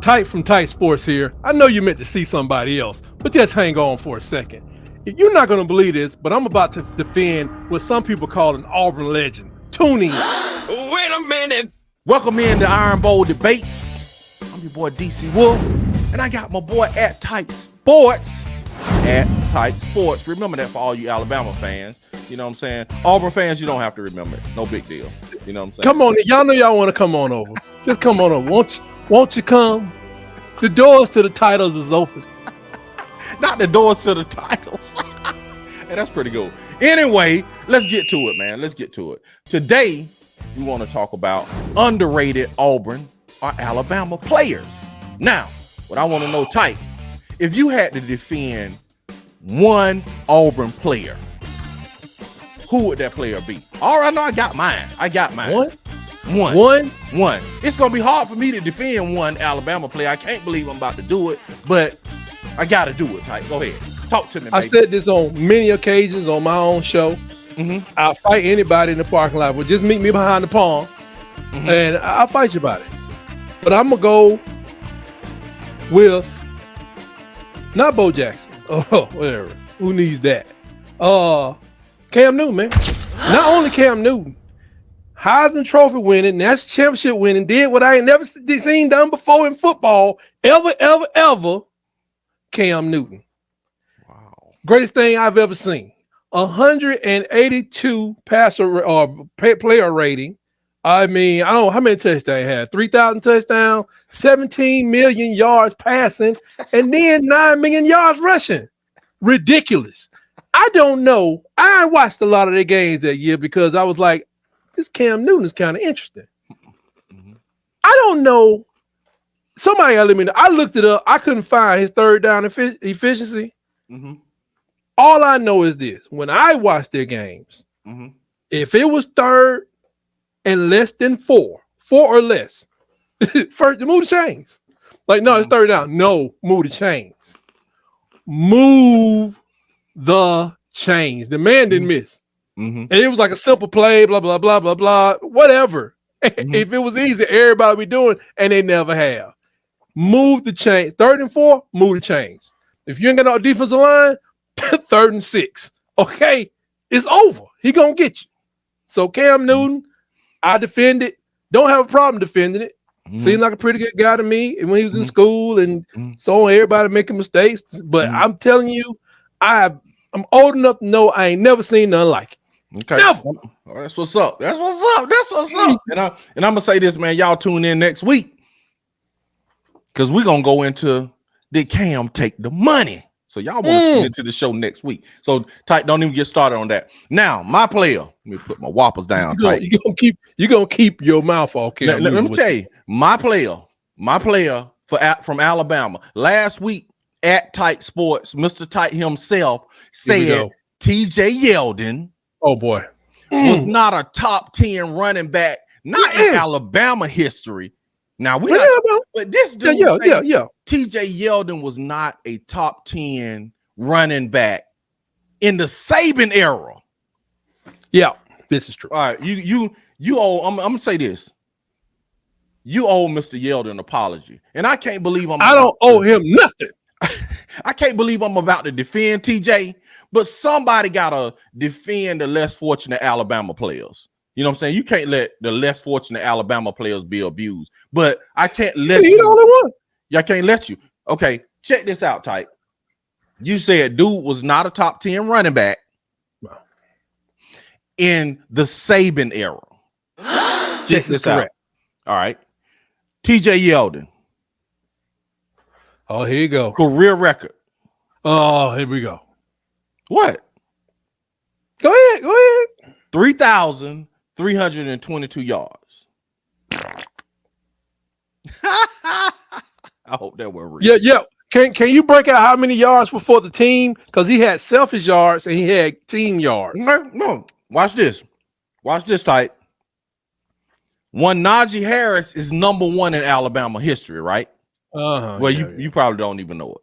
Tight from Tight Sports here. I know you meant to see somebody else, but just hang on for a second. You're not going to believe this, but I'm about to defend what some people call an Auburn legend. Tune in. Wait a minute. Welcome in to Iron Bowl Debates. I'm your boy DC Wolf, and I got my boy at Tight Sports. At Tight Sports. Remember that for all you Alabama fans. You know what I'm saying? Auburn fans, you don't have to remember it. No big deal. You know what I'm saying? Come on, y'all know y'all want to come on over. Just come on over. Won't you come? The doors to the titles is open. Not the doors to the titles. Hey, that's pretty good. Anyway, let's get to it, man. Let's get to it. Today, we want to talk about underrated Auburn or Alabama players. Now, what I want to know, Tight, if you had to defend one Auburn player, who would that player be? All right, no, I got mine. One. It's going to be hard for me to defend one Alabama player. I can't believe I'm about to do it, but I got to do it, Tight. Go ahead. Talk to me, baby. I said this on many occasions on my own show. Mm-hmm. I'll fight anybody in the parking lot. Well, just meet me behind the palm, and I'll fight you about it. But I'm going to go with not Bo Jackson. Oh, whatever. Who needs that? Cam Newton, man. Not only Cam Newton, Heisman Trophy winning, national championship winning, did what I ain't never seen done before in football, ever. Cam Newton. Wow. Greatest thing I've ever seen. 182 passer or player rating. I mean, I don't know how many touchdowns he had. 3,000 touchdowns, 17 million yards passing, and then 9 million yards rushing. Ridiculous. I don't know. I watched a lot of their games that year because I was like, this Cam Newton is kind of interesting. I don't know. Somebody got to let me know. I looked it up. I couldn't find his third down efficiency. All I know is this. When I watched their games, if it was third and less than four or less, first, move the chains. Like, no, it's third down. No, move the chains. Move the chains. The man didn't miss. And it was like a simple play, blah, blah, blah, blah, blah, whatever. If it was easy, everybody would be doing, and they never have. Move the chain. Third and four, move the chains. If you ain't got no defensive line, third and six. Okay, it's over. He gonna get you. So Cam Newton, I defend it. Don't have a problem defending it. Seemed like a pretty good guy to me when he was in school and so on. Everybody making mistakes, but I'm telling you, I'm old enough to know I ain't never seen nothing like it. Okay, never. That's what's up. That's what's up. And I'm gonna say this, man. Y'all tune in next week because we're gonna go into did Cam take the money. So y'all want to tune into the show next week. So Tight, don't even get started on that. Now, my player. Let me put my whoppers down. Tight. You gonna keep your mouth off, Cam. Let me tell you, my player from Alabama last week at Tight Sports, Mr. Tight himself said TJ Yeldon. Oh boy, was not a top 10 running back, not in Alabama history. Now we not, but this dude TJ Yeldon was not a top 10 running back in the Saban era. Yeah, this is true. All right, you owe. I'm gonna say this. You owe Mr. Yeldon an apology, and I can't believe I don't owe him nothing. I can't believe I'm about to defend TJ. But somebody gotta defend the less fortunate Alabama players. You know what I'm saying? You can't let the less fortunate Alabama players be abused. But I can't let you. The only one. Yeah, I can't let you. Okay, check this out, Tight. You said dude was not a top 10 running back in the Saban era. Check this out. All right. TJ Yeldon. Oh, here you go. Career record. Oh, here we go. What? Go ahead. 3,322 yards. I hope that were real. Yeah. Can you break out how many yards were for the team? Because he had selfish yards and he had team yards. No. Watch this. Tight. One Najee Harris is number one in Alabama history, right? Well, you probably don't even know it.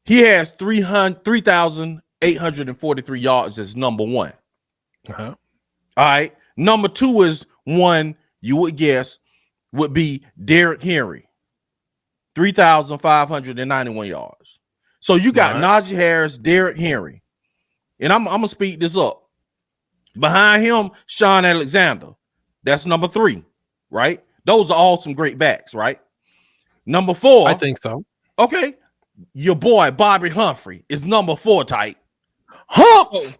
He has 3,843 yards as number one. All right. Number two is one you would guess would be Derrick Henry. 3,591 yards. So you got Najee Harris, Derrick Henry. And I'm going to speed this up. Behind him, Sean Alexander. That's number 3, right? Those are all some great backs, right? Number 4. I think so. Okay. Your boy, Bobby Humphrey, is number 4 tight. Humps!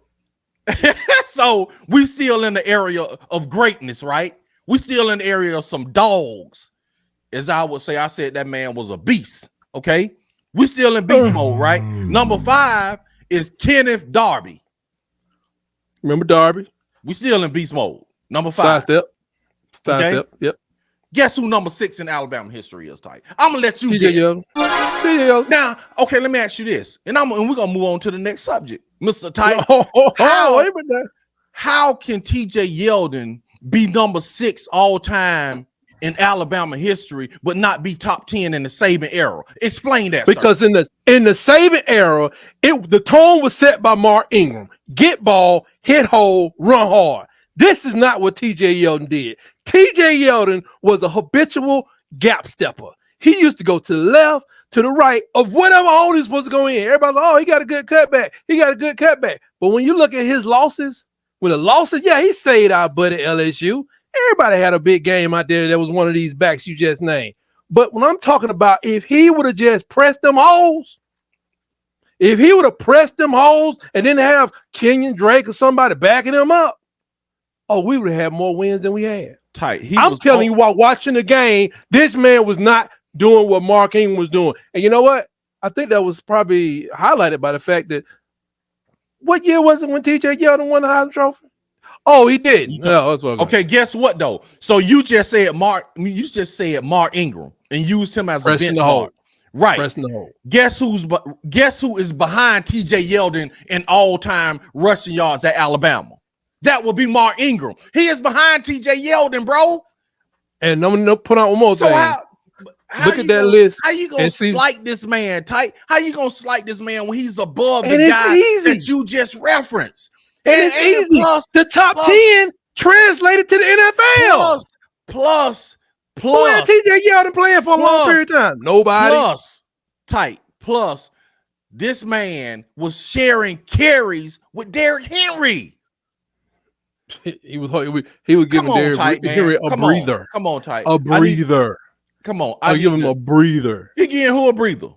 So we still in the area of greatness, right? We still in the area of some dogs. As I would say, I said that man was a beast, okay? We still in beast mode, right? Number 5 is Kenneth Darby. Remember Darby? We still in beast mode. Number 5. Sidestep. Yep. Guess who number 6 in Alabama history is tight? I'm gonna let you TJ guess. Now, okay, let me ask you this, and we're gonna move on to the next subject, Mr. Tight. How can TJ Yeldon be number 6 all time in Alabama history, but not be top 10 in the Saban era? Explain that. Because in the Saban era, the tone was set by Mark Ingram. Get ball, hit hole, run hard. This is not what TJ Yeldon did. TJ Yeldon was a habitual gap stepper. He used to go to the left, to the right of whatever hole he's supposed to go in. Everybody's like, oh, he got a good cutback. He got a good cutback. But when you look at his losses, yeah, he saved our buddy LSU. Everybody had a big game out there that was one of these backs you just named. But when I'm talking about if he would have just pressed them holes, and then have Kenyon Drake or somebody backing him up, oh, we would have had more wins than we had. Tight. I'm telling you, while watching the game, this man was not doing what Mark Ingram was doing. And you know what? I think that was probably highlighted by the fact that what year was it when TJ Yeldon won the Heisman Trophy? Oh, he did. No, that's what okay, guess what though? So you just said Mark Ingram and used him as a benchmark. Right. Guess who is behind TJ Yeldon in all-time rushing yards at Alabama? That would be Mark Ingram. He is behind TJ Yeldon, bro. And I'm gonna put on one more thing. Look at that list. How you gonna slight this man, Tight? How you gonna slight this man when he's above the guy that you just referenced? And it's easy. Plus, the top 10 translated to the NFL. Plus, who had TJ Yeldon playing for a long period of time? Nobody. Plus, this man was sharing carries with Derrick Henry. He was giving Derrick Henry a breather. Come on, Tight. A breather. Come on. I give him a breather. He giving who a breather?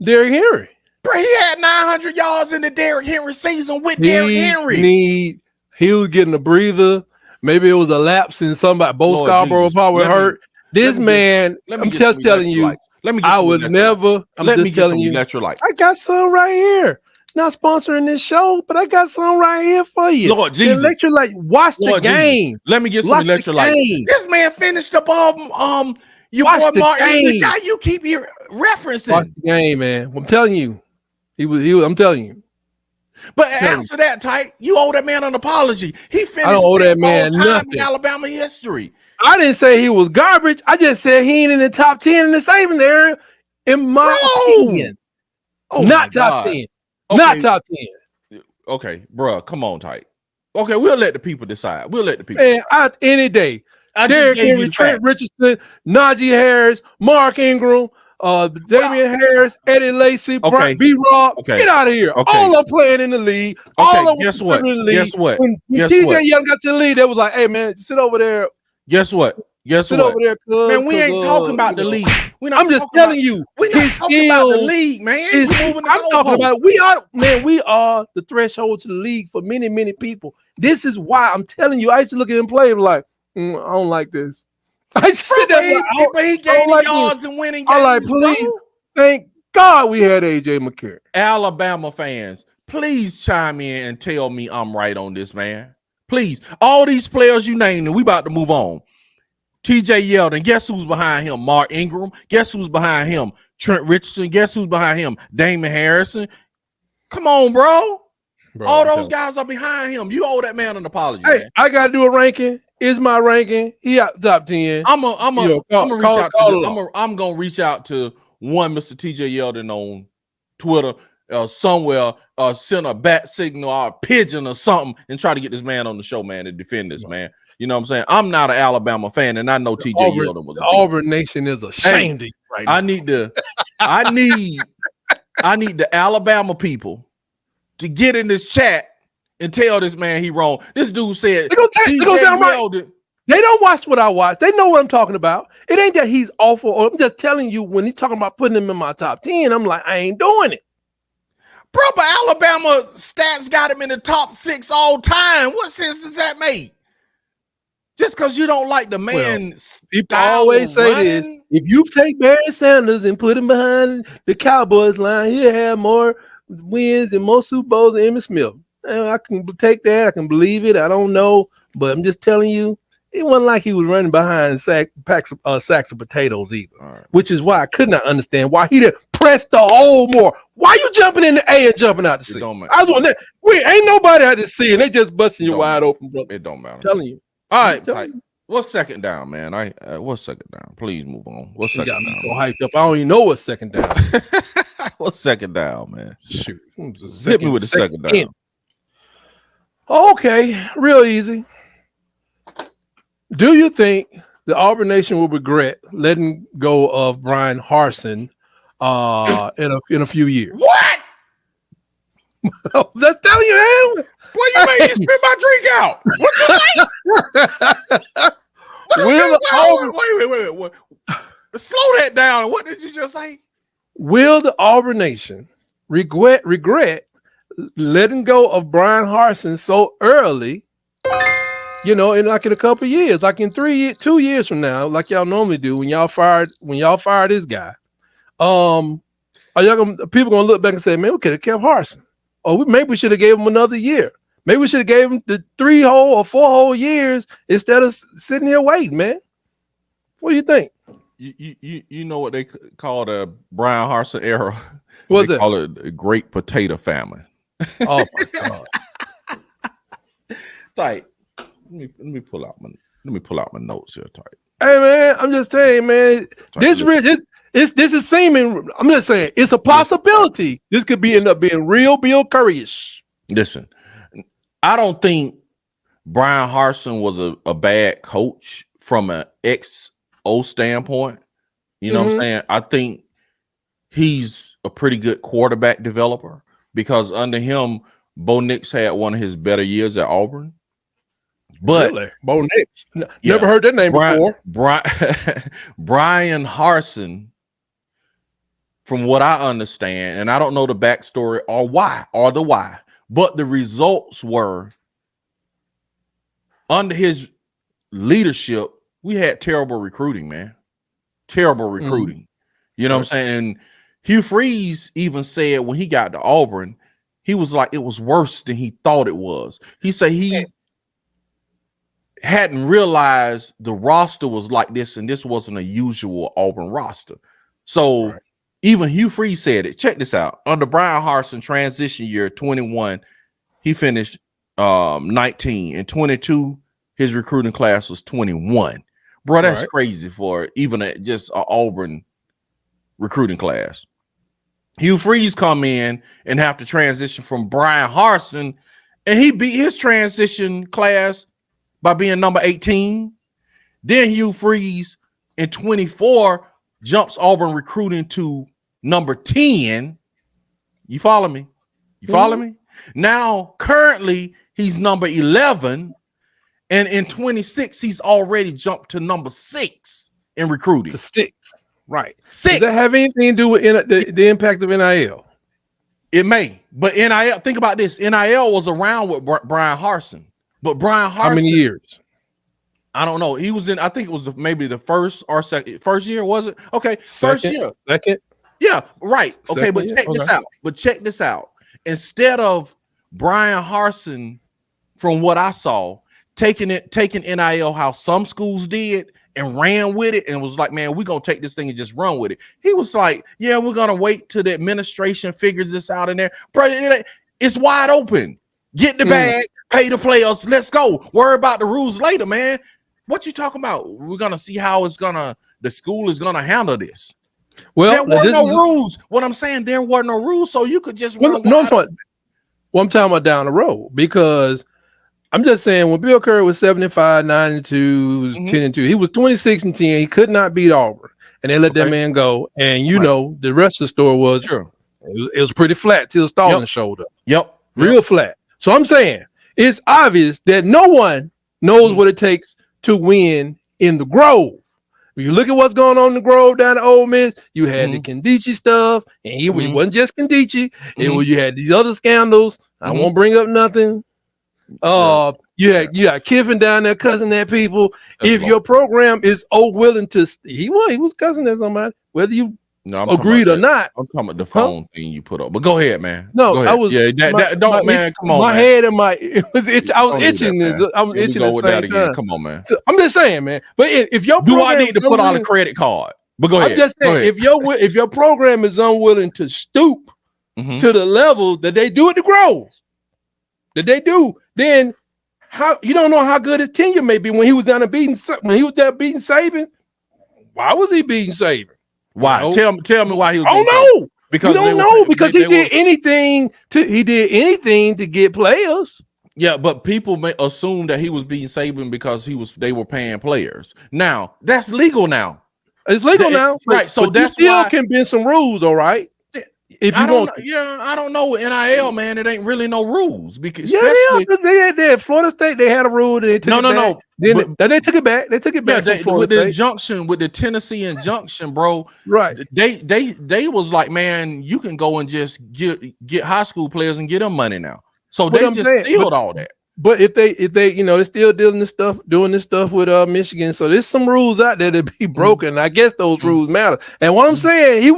Derrick Henry. Bro, he had 900 yards in the Derrick Henry season with Derrick Henry. He was getting a breather. Maybe it was a lapse in somebody. Bo Scarborough probably hurt. This man, I'm just telling you, I would never. Let me get some electrolytes. I got some right here. Not sponsoring this show, but I got some right here for you. Lord Jesus. Electrolyte. Watch the game. Jesus. Let me get some electrolytes. This man finished above your boy Martin, the guy you keep referencing. Watch the game, man. I'm telling you. He was. I'm telling you. But after that, Tight, you owe that man an apology. He finished I don't owe that man nothing in Alabama history. I didn't say he was garbage. I just said he ain't in the top 10 in the saving area, in my opinion. Oh, not top 10. Okay. Not top 10. Okay, bro, come on, Tight. Okay, we'll let the people decide. Man, any day. Derrick Henry, Trent Richardson, Najee Harris, Mark Ingram, Damian Harris, Eddie Lacy, B-Rock. Get out of here. All are playing in the league. All of guess what? Guess what? When TJ Young got to the league, they was like, hey, man, sit over there. Guess what? Sit over there, cuz. Man, we ain't talking about the league. I'm just telling you. We're not talking about the league, man. I'm talking about we are the threshold to the league for many, many people. This is why I'm telling you. I used to look at him play and like, I don't like this. I used to sit there, but he gained yards and winning games. I like, please, thank God we had AJ McCarron. Alabama fans, please chime in and tell me I'm right on this, man. Please, all these players you named, and we about to move on. TJ Yeldon, guess who's behind him? Mark Ingram. Guess who's behind him? Trent Richardson. Guess who's behind him? Damian Harrison. Come on, bro. All those guys are behind him. You owe that man an apology. Hey, man. I gotta do a ranking. Is my ranking? He out top 10. I'm gonna reach out to one Mr. TJ Yeldon on Twitter somewhere, send a bat signal or a pigeon or something and try to get this man on the show, man, to defend this, man. You know what I'm saying? I'm not an Alabama fan, and I know TJ Yeldon was. The Auburn Nation is ashamed of you right now. I need the Alabama people to get in this chat and tell this man he wrong. This dude said They gonna say I'm right. yelled it. They don't watch what I watch. They know what I'm talking about. It ain't that he's awful. Or I'm just telling you, when he's talking about putting him in my top 10, I'm like, I ain't doing it. Bro, but Alabama stats got him in the top 6 all time. What sense does that make? Just because you don't like the man. Well, people always say this. If you take Barry Sanders and put him behind the Cowboys line, he'll have more wins and more Super Bowls than Emmitt Smith. And I can take that. I can believe it. I don't know. But I'm just telling you, it wasn't like he was running behind sacks of potatoes either. Right. Which is why I could not understand why he didn't press the hole more. Why you jumping in the A and jumping out the C? I was wondering, ain't nobody out the C, and they just busting you wide open, brother. It don't matter. I'm telling you. All right, Pike. What's second down, man? What's second down? Please move on. What's second down? So hyped up. I don't even know what's second down. What's second down, man? Shoot. Hit me with the second down. Okay, real easy. Do you think the Auburn Nation will regret letting go of Brian Harsin in a few years? What? That's telling you, man. Boy, you made me spit my drink out. What you say? Wait. Slow that down. What did you just say? Will the Auburn Nation regret letting go of Brian Harsin so early? In like in a couple of years, like in 2 years from now, like y'all normally do when y'all fired this guy. Are people gonna look back and say, man, we could have kept Harsin, or maybe we should have gave him another year. Maybe we should have gave him the 3 whole or 4 whole years instead of sitting here waiting, man. What do you think? You know what they call the Brian Harsin era? What's they call it a great potato famine. Oh my God! Like, let me pull out my notes here, Type. Hey man, I'm just saying, man. This is seeming. I'm just saying it's a possibility. This could end up being real Bill Curry-ish. Listen, I don't think Brian Harsin was a bad coach from an XO standpoint. You know what I'm saying? I think he's a pretty good quarterback developer because under him, Bo Nix had one of his better years at Auburn. But really? Bo Nix. Never heard that name before. Brian Harsin, from what I understand, and I don't know the backstory or the why, but the results were under his leadership, we had terrible recruiting, man. Terrible recruiting. You know what I'm saying? And Hugh Freeze even said when he got to Auburn, he was like, it was worse than he thought it was. He said he hadn't realized the roster was like this, and this wasn't a usual Auburn roster. So even Hugh Freeze said it. Check this out. Under Brian Harsin, transition year 21, he finished 19. In 22, his recruiting class was 21. Bro, that's crazy for even just an Auburn recruiting class. Hugh Freeze come in and have to transition from Brian Harsin, and he beat his transition class by being number 18. Then Hugh Freeze in 24 jumps Auburn recruiting to number 10. You follow me? Now, currently, he's number 11. And in 26, he's already jumped to number 6 in recruiting. To 6. Right. 6. Does that have anything to do with the impact of NIL? It may. But NIL, think about this. NIL was around with Brian Harsin. But Brian Harsin, how many years? I don't know. He was in, I think it was maybe the first year, was it? Okay, first year. Second? Yeah, right. Okay, Second but check this out. Instead of Brian Harsin, from what I saw, taking NIL how some schools did and ran with it and was like, man, we're going to take this thing and just run with it. He was like, yeah, we're going to wait till the administration figures this out in there. Bro, it's wide open. Get the bag, pay the players. Let's go. Worry about the rules later, man. What you talking about? We're gonna see how the school is gonna handle this. Well, there were no rules. What I'm saying, there were no rules, so you could just run. I'm talking about down the road, because I'm just saying when Bill Curry was 75, 92, 10-2, he was 26-10. He could not beat Auburn. and they let that man go. And you know, the rest of the story was it was pretty flat till Stallings showed up. Real flat. So I'm saying it's obvious that no one knows what it takes to win in the Grove. When you look at what's going on in the Grove down at Ole Miss, you had the Kandichi stuff, and it wasn't just Kandichi. It was, you had these other scandals. I won't bring up nothing. You had Kiffin down there cussing at people. If your program is willing to, he was cussing at somebody, whether you agreed or not. I'm talking about the phone thing you put up. But go ahead, man. No, go ahead. I was. Come on, my man. head and my I was itching. I was itching at the same time. Come on, man. So, I'm just saying, man. But if your I need to put on a credit card? But go ahead. I'm just saying, if your program is unwilling to stoop to the level that they do at the Grove, then how you don't know how good his tenure may be when he was down there beating Saban. Why was he beating Saban? Why? You know? Tell me why he was. I don't know. Because you don't know because he did anything to get players. Yeah, but people may assume that he was beating Saban because they were paying players. Now that's legal now. It's legal now, right? So that's still can be some rules, all right. If you I don't know NIL, man. It ain't really no rules because they had Florida State. They had a rule. They took Then they took it back. They took it back with the injunction, with the Tennessee injunction, bro. Right. They was like, man, you can go and just get high school players and get them money now. So they just stealed all that. But if they they're still doing this stuff with Michigan. So there's some rules out there that be broken. I guess those rules matter. And what I'm saying,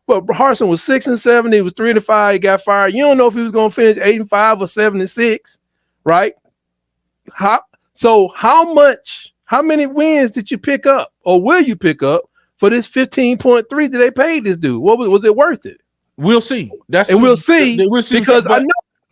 Harsin was 6-7. He was 3-5. He got fired. You don't know if he was going to finish 8-5 or 7-6, right? How many wins did you pick up, or will you pick up for this 15.3 that they paid this dude? What was it worth it? We'll see. We'll see because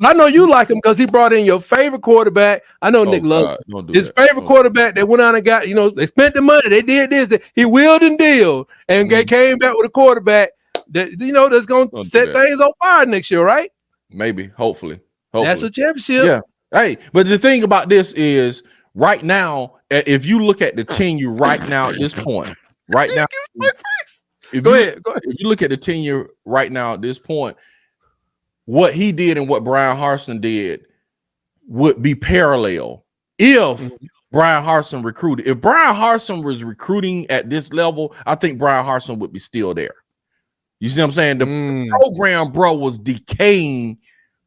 I know you like him because he brought in your favorite quarterback. I know Nick loves his favorite quarterback that went out and got. They spent the money. They did this. He wheeled and dealed, and they came back with a quarterback that that's going to set things on fire next year, right? Maybe, hopefully. That's a championship. Yeah. Hey, but the thing about this is, right now, if you look at the tenure right now at this point, right now, if you look at the tenure right now at this point, what he did and what Brian Harsin did would be parallel if Brian Harsin recruited. If Brian Harsin was recruiting at this level, I think Brian Harsin would be still there. You see what I'm saying? The program, bro, was decaying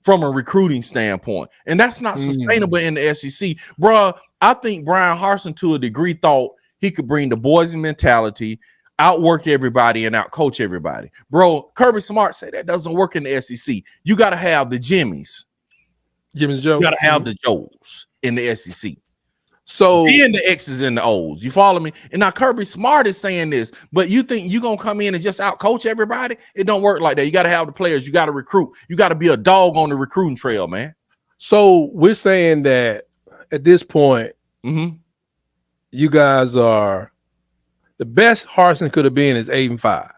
from a recruiting standpoint, and that's not sustainable in the SEC, bro. I think Brian Harsin, to a degree, thought he could bring the boys' mentality, outwork everybody, and outcoach everybody. Bro, Kirby Smart said that doesn't work in the SEC. You got to have the Jimmies. Jimmy's Joe. You got to have the Joes in the SEC. So and the X's and the O's. You follow me? And now Kirby Smart is saying this, but you think you're going to come in and just outcoach everybody? It don't work like that. You got to have the players. You got to recruit. You got to be a dog on the recruiting trail, man. So we're saying that at this point, you guys are the best Harsin could have been is 8-5,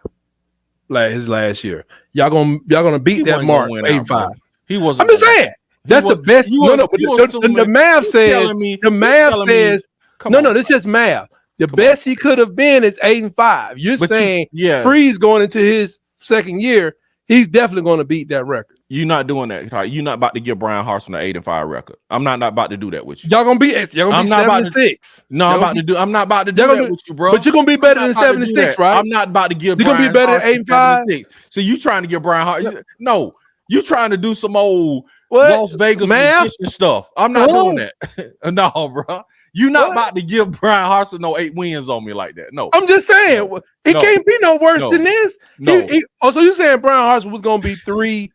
like his last year. Y'all gonna beat that mark 8-5. He wasn't. I'm just saying that's the best. The math says. The math says. No, this is just math. The best he could have been is 8-5. You're saying Freeze going into his second year, he's definitely going to beat that record. You're not doing that. You're not about to give Brian Harsin an 8-5 record. I'm not about to do that with you. Y'all gonna be 7-6. No, I'm not about to do that with you, bro. But you're gonna be better than 7-6, right? I'm not about to give. You're gonna be better than 8-5. So you trying to give Brian Harsin? No, you trying to do some old Las Vegas magician stuff. I'm not doing that. No, bro. You're not about to give Brian Harsin no 8 wins on me like that. No. I'm just saying it can't be no worse than this. No. So you're saying Brian Harsin was gonna be 3-8?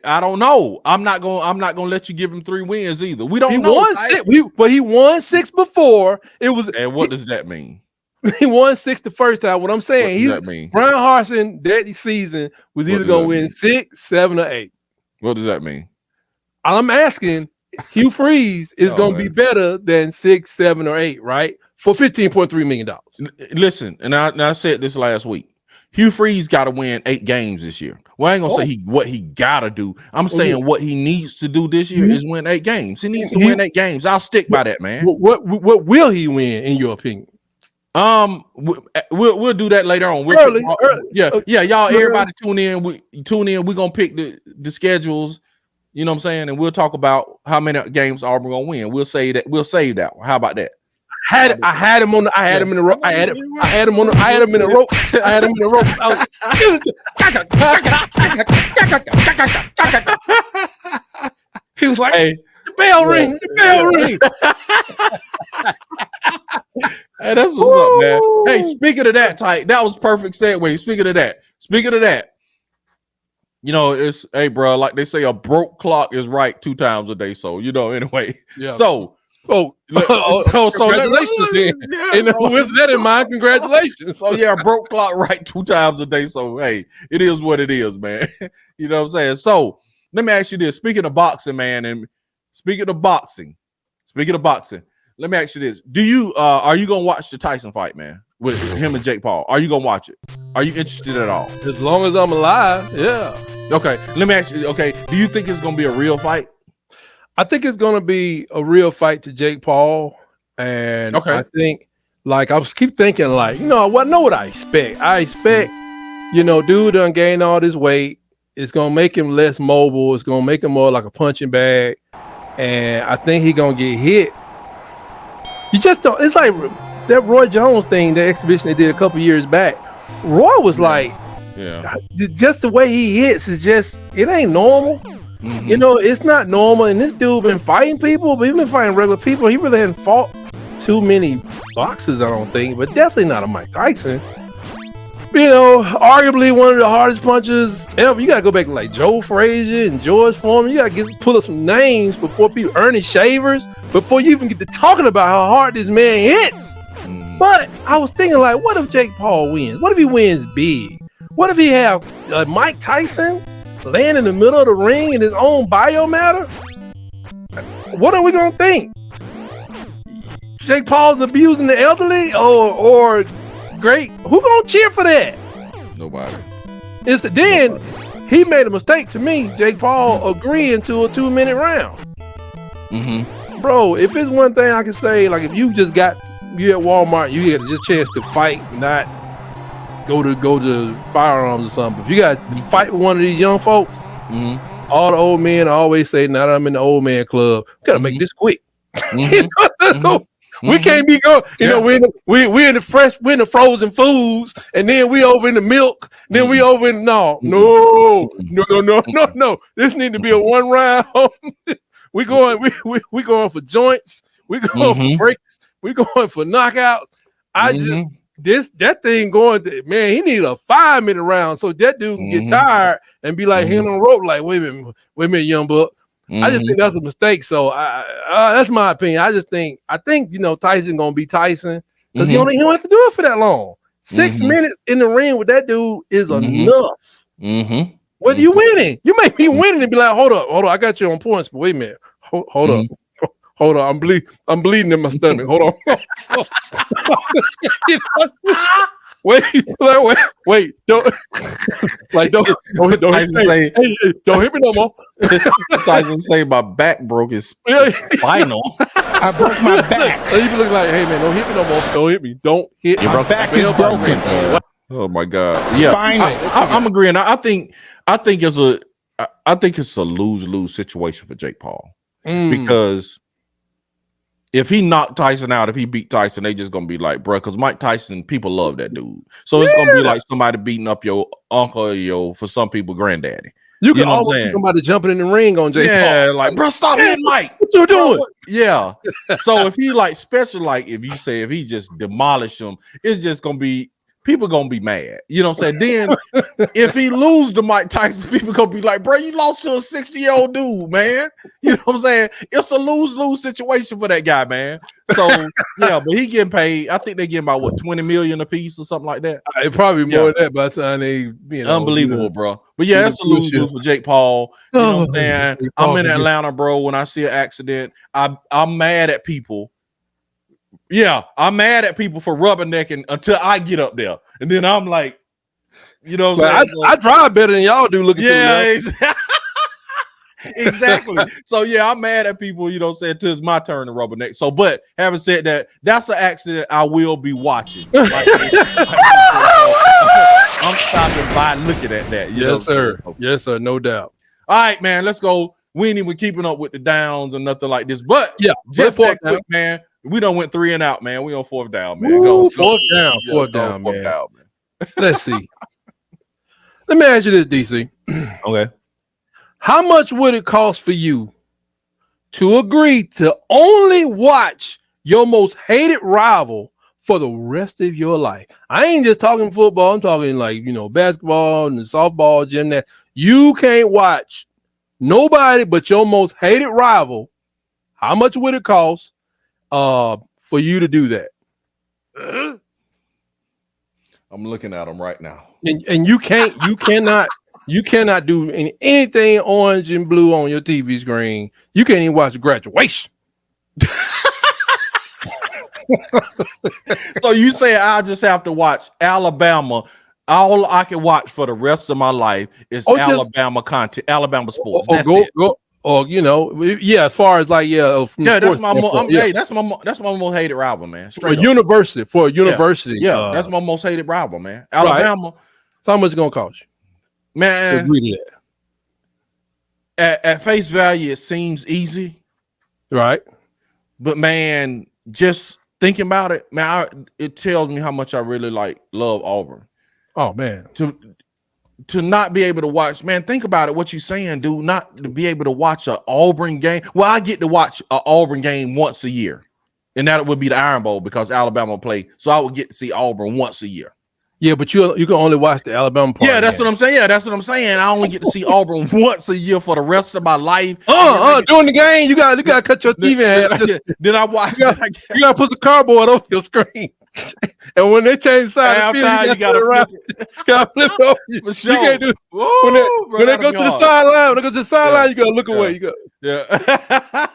I don't know. I'm not gonna let you give him 3 wins either. We don't know. Won 6, but he won 6 before. And what does that mean? He won 6 the first time. What I'm saying, what does that mean? Brian Harsin that season was either gonna win 6, 7, or 8. What does that mean? I'm asking. Hugh Freeze is going to be better than 6, 7, or 8, right? For $15.3 million. Listen, and I said this last week. Hugh Freeze got to win 8 games this year. Well, I ain't gonna say what he gotta do. I'm saying what he needs to do this year is win 8 games. He needs to win 8 games. I'll stick by that, man. What will he win, in your opinion? We'll do that later on. Early. Yeah, y'all. Everybody tune in. We're gonna pick the schedules. You know what I'm saying, and we'll talk about how many games Auburn gonna win. We'll save that one. How about that? I had him in the rope. I had him in the rope. He was like, hey, the bell ring. Hey, that's what's up, man. Hey, speaking of that, Tyke, that was perfect segue. Speaking of that, you know, it's bro, like they say, a broke clock is right 2 times a day. So, you know, anyway. Yeah. So congratulations. With that in mind, congratulations. So yeah, broke clock right 2 times a day. So hey, it is what it is, man. You know what I'm saying? So let me ask you this. Speaking of boxing, man, and speaking of boxing, let me ask you this. Do you are you gonna watch the Tyson fight, man? With him and Jake Paul? Are you gonna watch it? Are you interested at all? As long as I'm alive, yeah. Okay, let me ask you, do you think it's gonna be a real fight? I think it's going to be a real fight to Jake Paul. And I think, like, I keep thinking, like, you know what I expect? I expect, you know, dude done gained all this weight. It's going to make him less mobile. It's going to make him more like a punching bag. And I think he's going to get hit. You just don't. It's like that Roy Jones thing, the exhibition they did a couple years back. Roy was like, just the way he hits is just, it ain't normal. Mm-hmm. You know, it's not normal. And this dude been fighting people, but he's been fighting regular people. He really hasn't fought too many boxers, I don't think, but definitely not a Mike Tyson. You know, arguably one of the hardest punchers ever. You got to go back to like Joe Frazier and George Foreman. You got to pull up some names before people, Ernie Shavers, before you even get to talking about how hard this man hits. But I was thinking, like, what if Jake Paul wins? What if he wins big? What if he have Mike Tyson laying in the middle of the ring in his own biomatter? What are we gonna think? Jake Paul's abusing the elderly, or great? Who gonna cheer for that? Nobody. Then he made a mistake to me. Jake Paul agreeing to a 2-minute round. Mm-hmm. Bro, if it's one thing I can say, like if you at Walmart, you get just a chance to fight, not go to firearms or something. If you got to fight with one of these young folks, all the old men always say, now that I'm in the old man club, gotta make this quick. You know? We can't be going, you know, we're in the frozen foods, and then we over in the milk, then we over in no. This need to be a 1 round. we going for joints, we going for breaks, we going for knockouts. That thing going to, man, he need a 5-minute round so that dude can get tired and be like hand on rope, like, wait a minute, young buck. I just think that's a mistake. So that's my opinion. I think, you know, Tyson gonna be Tyson because he don't have to do it for that long. 6 minutes in the ring with that dude is enough. Whether you winning, you may be winning and be like, hold up, I got you on points, but wait a minute, hold up. Hold on, I'm bleeding in my stomach. Hold on. Wait, don't hit me no more. Tyson say my back broke his spinal. I broke my back. So you be looking like, hey man, don't hit me no more. Don't hit me. Don't hit me. Your back is broken. Oh my God. Yeah, I'm agreeing. I think it's a lose-lose situation for Jake Paul because if he knocked Tyson out, if he beat Tyson, they just gonna be like, bro, because Mike Tyson, people love that dude. So it's gonna be like somebody beating up your uncle or for some people, granddaddy. You can almost see somebody jumping in the ring on Jake Paul. Yeah, like, bro, stop hitting Mike. What you doing? Yeah. So if he like, especially like if he just demolish him, it's just gonna be, people gonna be mad. You know what I'm saying? Then if he lose to Mike Tyson, people gonna be like, bro, you lost to a 60-year-old dude, man. You know what I'm saying? It's a lose-lose situation for that guy, man. So yeah, but he getting paid. I think they getting about what, $20 million a piece or something like that. It probably more than that by the time they, you know, unbelievable, bro. But yeah, that's a lose-lose for Jake Paul. You know what I'm saying? I'm in Atlanta, bro. When I see an accident, I'm mad at people. Yeah, I'm mad at people for rubbernecking until I get up there, and then I'm like, you know, what I'm saying? I drive better than y'all do. Looking, yeah, Exactly. So yeah, I'm mad at people, you know, saying till it's my turn to rubberneck. So, but having said that, that's an accident I will be watching. I'm stopping by looking at that. Yes, sir. Yes, sir. No doubt. All right, man. Let's go. We ain't even keeping up with the downs or nothing like this. But yeah, just that quick, man. We done went 3 and out, man. We on 4th down, man. Fourth down, man. Let's see. Let me ask you this, DC. Okay. How much would it cost for you to agree to only watch your most hated rival for the rest of your life? I ain't just talking football. I'm talking like, you know, basketball and softball, gymnastics. You can't watch nobody but your most hated rival. How much would it cost for you to do that? I'm looking at them right now. And you cannot do anything orange and blue on your TV screen. You can't even watch Graduation. So you say I just have to watch Alabama. All I can watch for the rest of my life is Alabama content, Alabama sports. Or you know, yeah. As far as like, that's my that's my most hated rival, man. For a university, yeah, that's my most hated rival, man. Alabama. Right. So how much it's gonna cost you, man? To agree to that. At face value, it seems easy, right? But man, just thinking about it, man, it tells me how much I really love Auburn. Oh man, to not be able to watch, man, think about it. What you saying, dude? Not to be able to watch an Auburn game. Well, I get to watch an Auburn game once a year, and that would be the Iron Bowl because Alabama play. So I would get to see Auburn once a year. Yeah, but you can only watch the Alabama part. Yeah, that's what I'm saying. Yeah, that's what I'm saying. I only get to see Auburn once a year for the rest of my life. During the game, you gotta cut your TV in half. Then I watch. You gotta put some cardboard on your screen. And when they change side, you gotta flip it over. For sure. You can't do when they go to the sideline. When they go to the sideline, you gotta look away. You got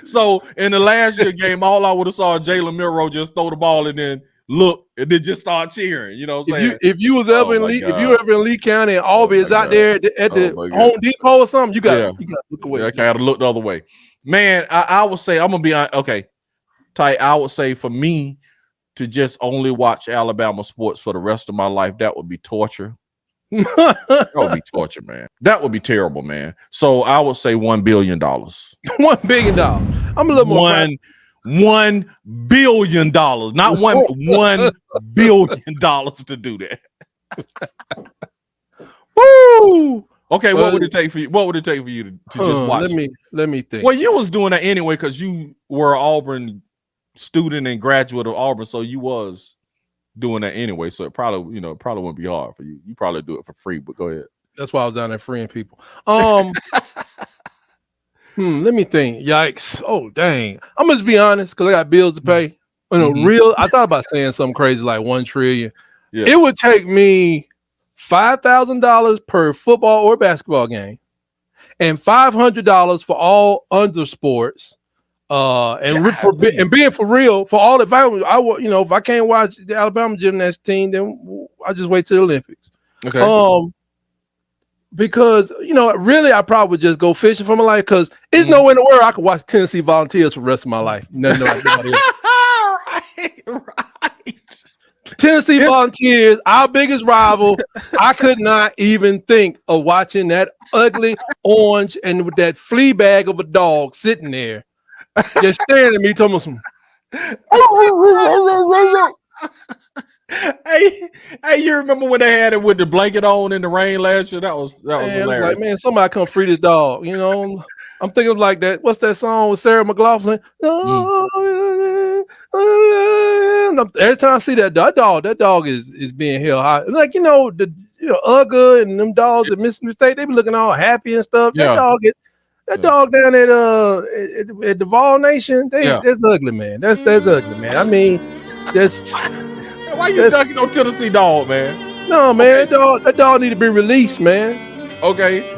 So in the last year game, all I would have saw Jalen Milroe just throw the ball and then look and then just start cheering. You know what I'm saying? If you was ever in Lee, if you ever in Lee County and Auburn is out there at the Home Depot or something, you got to look away. I gotta look the other way. Man, I would say I'm gonna be okay. Tight. I would say for me to just only watch Alabama sports for the rest of my life, that would be torture. That would be torture, man. That would be terrible, man. So I would say $1 billion. $1 billion. I'm a little more. $1 billion, not $1 billion to do that. Woo! Okay, what would it take for you? What would it take for you to just watch? Let me think. Well, you was doing that anyway because you were an Auburn student and graduate of Auburn, so you was doing that anyway. So it probably wouldn't be hard for you. You probably do it for free. But go ahead. That's why I was down there freeing people. Let me think. Yikes! Oh dang! I'm gonna just be honest because I got bills to pay. I thought about saying something crazy like $1 trillion. Yeah. It would take me $5,000 per football or basketball game, and $500 for all under sports. And being for real for all. If I can't watch the Alabama gymnastics team, then I just wait till the Olympics. Okay. Because really, I probably would just go fishing for my life because there's nowhere in the world I could watch Tennessee Volunteers for the rest of my life. Nobody else. Right. Tennessee Volunteers, our biggest rival. I could not even think of watching that ugly orange and with that flea bag of a dog sitting there, just staring at me, talking some. Hey, you remember when they had it with the blanket on in the rain last year? That was hilarious. Like, man, somebody come free this dog. I'm thinking like that. What's that song with Sarah McLachlan? Every time I see that dog is being held high. Like the Ugga and them dogs at Mississippi State, they be looking all happy and stuff. Yeah. That dog down at Duval Nation, that's ugly, man. That's ugly, man. I mean, that's why you ducking on Tennessee dog, man? No, man, okay. That dog need to be released, man. Okay.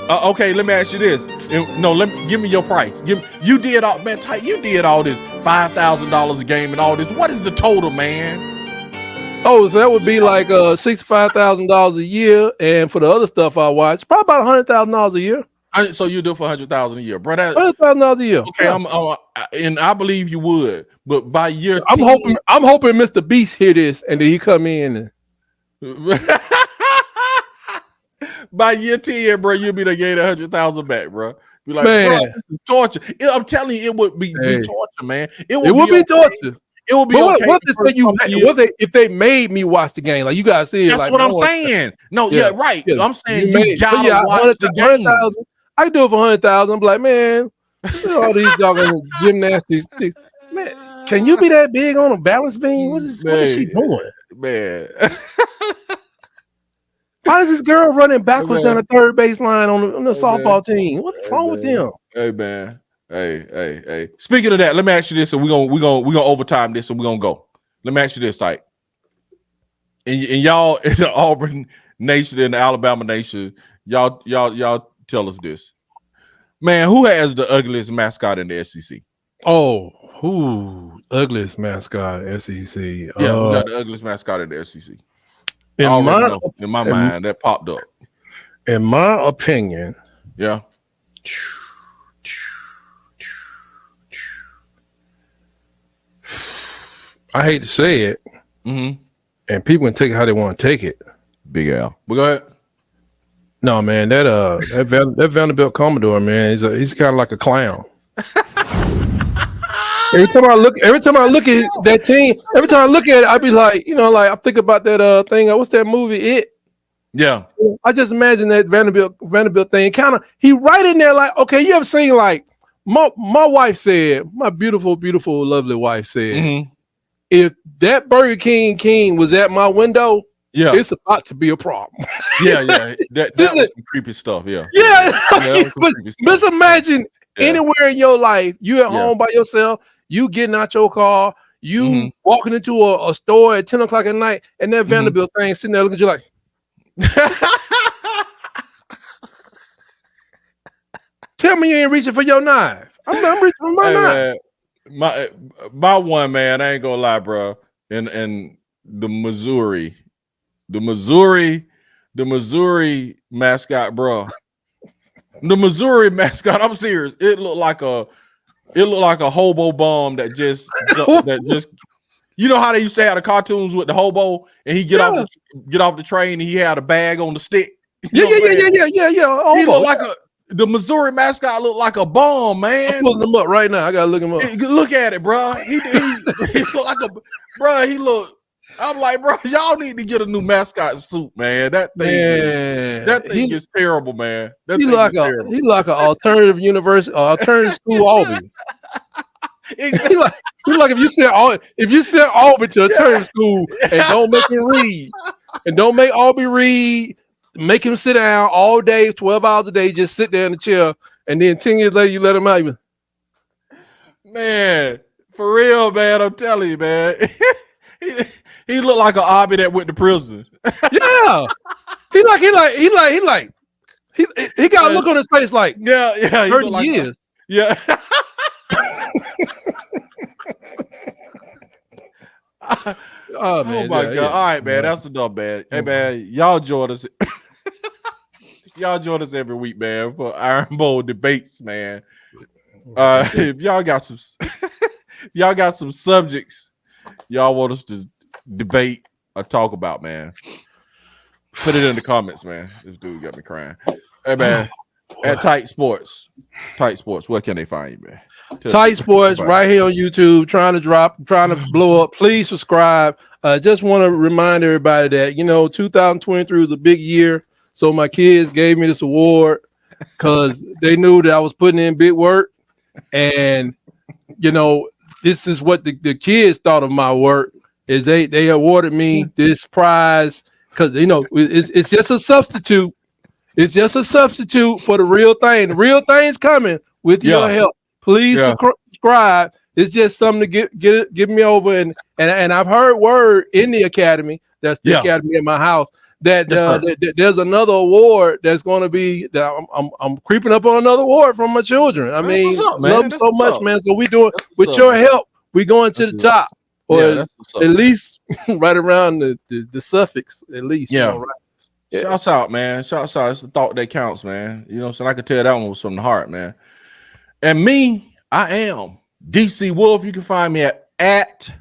Okay, let me ask you this. No, give me your price. You did all this $5,000 a game and all this. What is the total, man? Oh, so that would be like $65,000 a year, and for the other stuff I watch, probably about $100,000 a year. So you do for 100,000 a year, bro? That $100,000 a year. okay? Yeah. And I believe you would, but by year, I'm hoping Mr. Beast hear this and then he come in and by year 10, bro, you'll be the gain 100,000 back, bro. Be like, man, bro, this is torture. I'm telling you, it would be torture, man. It would be okay. torture. It would be but okay. If they made me watch the game, like you gotta see it. That's like, what I'm saying. No, yeah, right. Yeah. I'm saying you gotta watch the game. I can do it for 100,000. I'm like, man, all these doggone gymnastics. Man, can you be that big on a balance beam? What is she doing? Man. Why is this girl running backwards down the third baseline on the softball team? What's wrong with them? Hey man. Hey. Speaking of that, let me ask you this, and we're gonna overtime this, and we're gonna go. Let me ask you this, like, and y'all in the Auburn nation and the Alabama nation, y'all tell us this. Man, who has the ugliest mascot in the SEC? Oh, ugliest mascot SEC. Yeah, who got the ugliest mascot in the SEC? In my mind, that popped up. In my opinion, yeah. I hate to say it, and people can take it how they want to take it. Big Al. Well, go ahead. No, man, that Vanderbilt Commodore, man, he's kind of like a clown. Every time I look at that team, every time I look at it, I be like, I think about that thing. What's that movie? It. Yeah. I just imagine that Vanderbilt thing. Kind of, he right in there, like, okay, you ever seen like my wife said, my beautiful, beautiful, lovely wife said, if that Burger King was at my window, it's about to be a problem. Yeah. That was some creepy stuff. Yeah. But just imagine anywhere in your life, you at home by yourself, you getting out your car, you walking into a store at 10 o'clock at night, and that Vanderbilt thing sitting there looking at you like, tell me you ain't reaching for your knife. I'm reaching for my knife. Man, my one, man, I ain't gonna lie, bro. And the Missouri mascot, bro. The Missouri mascot, I'm serious. It looked like a hobo bomb that just you know how they used to have the cartoons with the hobo and he get off the train and he had a bag on the stick. Yeah. He looked like the Missouri mascot looked like a bomb, man. I'm pulling him up right now. I gotta look him up. Look at it, bro. He looked like a bro. He looked. I'm like, bro, y'all need to get a new mascot suit, man. That thing is terrible, man. He like an alternative university, alternative school Auburn. Exactly. He like if you send Auburn to alternative school and don't make him read, and don't make Auburn read, make him sit down all day, 12 hours a day, just sit there in the chair, and then 10 years later you let him out. Man, for real, man. I'm telling you, man. He looked like an Aubrey that went to prison. Yeah, he got a look on his face like 30 years. Yeah. Oh man, my God! Yeah. All right, man. That's enough, man. Hey, man, y'all join us. Y'all join us every week, man, for Iron Bowl debates, man. If y'all got some subjects y'all want us to debate or talk about, man, put it in the comments, man. This dude got me crying. Hey, man, at Tight Sports, where can they find you, man? Tight Sports right here on YouTube, trying to blow up. Please subscribe. Just want to remind everybody that 2023 was a big year, so my kids gave me this award because they knew that I was putting in big work, and this is what the kids thought of my work. Is they awarded me this prize because it's just a substitute. It's just a substitute for the real thing. The real thing's coming with your help. Please subscribe. It's just something to get me over, and I've heard word in the academy. That's the academy at my house. That there's another award that's going to be that I'm creeping up on another award from my children. I mean, love them so much, man. So we doing with your help. We going to the top, or at least right around the suffix. At least, right? Yeah. Shouts out, man. Shouts out. It's the thought that counts, man. You know what I'm saying? I could tell that one was from the heart, man. And me, I am DC Wolf. You can find me at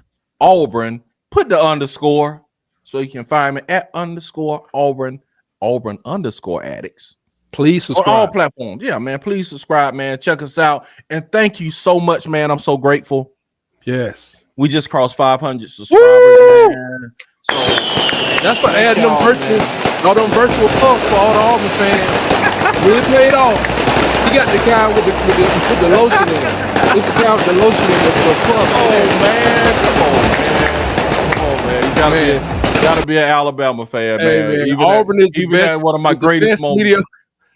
Auburn. Put the underscore so you can find me at _Auburn _addicts. Please subscribe on all platforms. Yeah, man. Please subscribe, man. Check us out. And thank you so much, man. I'm so grateful. Yes. We just crossed 500 subscribers, man. So that's for adding them virtual, all them virtual puffs for all the Auburn fans. Really paid off. He got the guy with the lotion in it. It's the guy with the lotion in the puff. Oh man, come on, man. You gotta be an Alabama fan, man. Man. Auburn is the best, one of my greatest moments.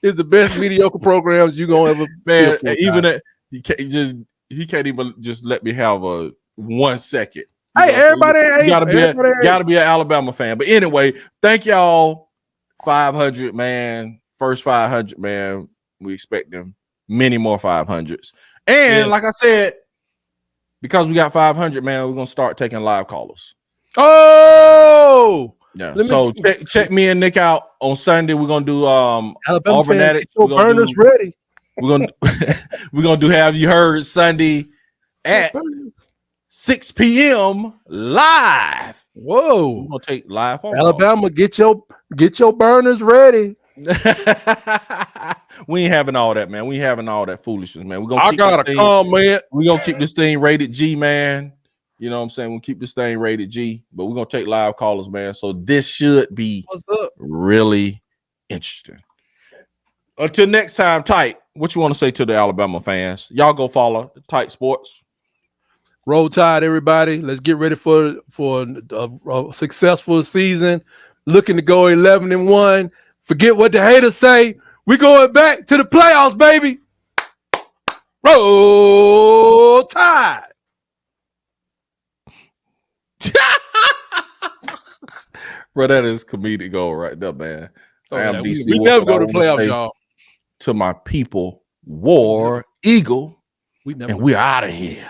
It's the best mediocre programs you gonna ever man. Even that he can't even just let me have a 1 second. Hey, everybody, you gotta be an Alabama fan. But anyway, thank y'all. 500, man. First 500, man. We expect them many more 500s. And like I said, because we got 500, man, we're gonna start taking live callers. Oh, yeah. So check me and Nick out on Sunday. We're gonna do Alabama Auburn Addicts. Burners ready. We're gonna do Have You Heard Sunday at 6 p.m. live. Whoa, we're gonna take live phone Alabama calls. Get your burners ready. We ain't having all that, man. We ain't having all that foolishness, man. I got a comment. We're gonna keep this thing rated G, man. You know what I'm saying? We'll keep this thing rated G, but we're gonna take live callers, man. So this should be really interesting. Until next time, Tight. What you want to say to the Alabama fans? Y'all go follow Tight Sports. Roll Tide, everybody. Let's get ready for a successful season. Looking to go 11-1. Forget what the haters say. We going back to the playoffs, baby. Roll Tide. Bro, that is comedic gold right there, man. I am DC. We never go to playoffs, y'all. To my people, War Eagle, and we're out of here.